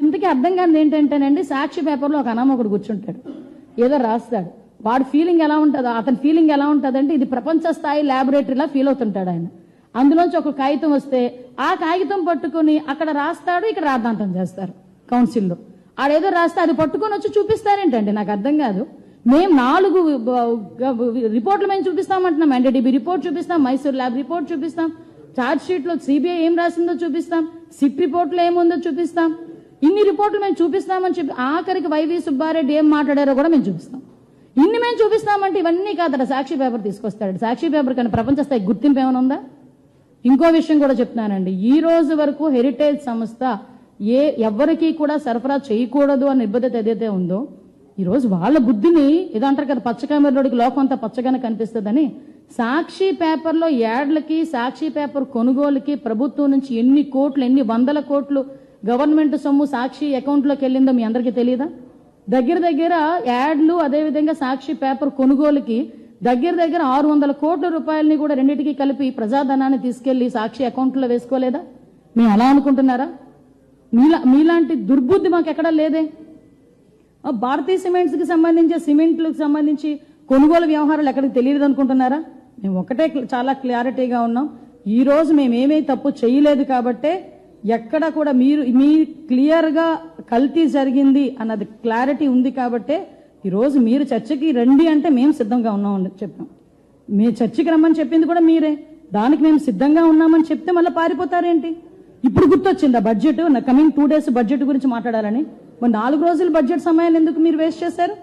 ఇంతకీ అర్థం కానిది ఏంటంటేనండి, సాక్షి పేపర్లో ఒక అనామకుడు కూర్చుంటాడు, ఏదో రాస్తాడు. వాడి ఫీలింగ్ ఎలా ఉంటుందో, అతని ఫీలింగ్ ఎలా ఉంటుందంటే ఇది ప్రపంచ స్థాయి ల్యాబొరేటరీలా ఫీల్ అవుతుంటాడు ఆయన. అందులోంచి ఒక కాగితం వస్తే ఆ కాగితం పట్టుకుని అక్కడ రాస్తాడు, ఇక్కడ రాద్ధాంతం చేస్తారు కౌన్సిల్లో. ఆడేదో రాస్తే అది పట్టుకొని వచ్చి చూపిస్తారేంటండి, నాకు అర్థం కాదు. మేము 4 రిపోర్ట్లు మేము చూపిస్తామంటున్నాం. ఎన్డీడీబీ రిపోర్ట్ చూపిస్తాం, మైసూర్ ల్యాబ్ రిపోర్ట్ చూపిస్తాం, ఛార్జ్ షీట్ లో సిబిఐ ఏం రాసిందో చూపిస్తాం, సిట్ రిపోర్ట్లో ఏముందో చూపిస్తాం. ఇన్ని రిపోర్ట్లు మేము చూపిస్తామని చెప్పి ఆఖరికి వైవి సుబ్బారెడ్డి ఏం మాట్లాడారో కూడా మేము చూపిస్తాం. ఇన్ని మేము చూపిస్తామంటే ఇవన్నీ కాదట సాక్షి పేపర్ తీసుకొస్తాడు. సాక్షి పేపర్ కానీ ప్రపంచ స్థాయి గుర్తింపు ఏమైనా ఉందా? ఇంకో విషయం కూడా చెప్తున్నానండి, ఈ రోజు వరకు హెరిటేజ్ సంస్థ ఎవరికి కూడా సరఫరా చేయకూడదు అనే నిబద్ధత ఏదైతే ఉందో, ఈ రోజు వాళ్ళ బుద్ధిని ఏదో అంటారు కదా, పచ్చకామెరోడికి లోకం అంతా పచ్చగానే కనిపిస్తుందని సాక్షి పేపర్లో యాడ్లకి, సాక్షి పేపర్ కొనుగోలుకి ప్రభుత్వం నుంచి ఎన్ని కోట్లు, ఎన్ని వందల కోట్లు గవర్నమెంట్ సొమ్ము సాక్షి అకౌంట్లోకి వెళ్ళిందో మీ అందరికీ తెలియదా? దగ్గర యాడ్లు, అదేవిధంగా సాక్షి పేపర్ కొనుగోలుకి దగ్గర 600 కోట్ల రూపాయలని కూడా రెండింటికి కలిపి ప్రజాధనాన్ని తీసుకెళ్లి సాక్షి అకౌంట్లో వేసుకోలేదా? మేము అలా అనుకుంటున్నారా? మీలాంటి దుర్బుద్ధి మాకు ఎక్కడా లేదే. భారతీయ సిమెంట్స్ కి సంబంధించి, సిమెంట్లకు సంబంధించి కొనుగోలు వ్యవహారాలు ఎక్కడికి తెలియదు అనుకుంటున్నారా? మేము ఒకటే చాలా క్లారిటీగా ఉన్నాం, ఈ రోజు మేమేమీ తప్పు చేయలేదు కాబట్టే ఎక్కడ కూడా మీ క్లియర్ గా కల్తీ జరిగింది అన్నది క్లారిటీ ఉంది కాబట్టే ఈరోజు మీరు చర్చకి రండి అంటే మేము సిద్ధంగా ఉన్నామని చెప్పాం. మీ చర్చకి రమ్మని చెప్పింది కూడా మీరే, దానికి మేము సిద్ధంగా ఉన్నామని చెప్తే మళ్ళీ పారిపోతారేంటి? ఇప్పుడు గుర్తొచ్చిందా బడ్జెట్, కమింగ్ 2 days బడ్జెట్ గురించి మాట్లాడాలని? మరి 4 రోజుల బడ్జెట్ సమయాన్ని ఎందుకు మీరు వేస్ట్ చేశారు?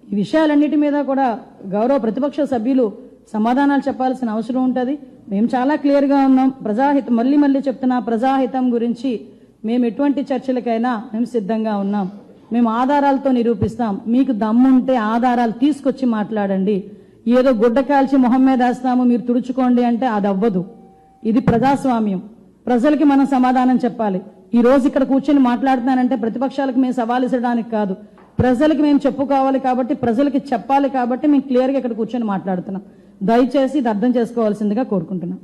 ఈ విషయాలన్నిటి మీద కూడా గౌరవ ప్రతిపక్ష సభ్యులు సమాధానాలు చెప్పాల్సిన అవసరం ఉంటుంది. మేము చాలా క్లియర్గా ఉన్నాం. ప్రజాహితం, మళ్ళీ చెప్తున్నా, ప్రజాహితం గురించి మేము ఎటువంటి చర్చలకైనా మేము సిద్ధంగా ఉన్నాం. మేము ఆధారాలతో నిరూపిస్తాం. మీకు దమ్ముంటే ఆధారాలు తీసుకొచ్చి మాట్లాడండి. ఏదో గుడ్డ కాల్చి మొహం మీద వేస్తాము మీరు తుడుచుకోండి అంటే అది అవ్వదు. ఇది ప్రజాస్వామ్యం, ప్రజలకి మనం సమాధానం చెప్పాలి. ఈ రోజు ఇక్కడ కూర్చొని మాట్లాడుతున్నానంటే ప్రతిపక్షాలకు మేము సవాల్ ఇచ్చడానికి కాదు, ప్రజలకు మేము చెప్పుకోవాలి కాబట్టి, ప్రజలకి చెప్పాలి కాబట్టి మేము క్లియర్గా ఇక్కడ కూర్చొని మాట్లాడుతున్నాం. దయచేసి ఇది అర్థం చేసుకోవాల్సిందిగా కోరుకుంటున్నాం.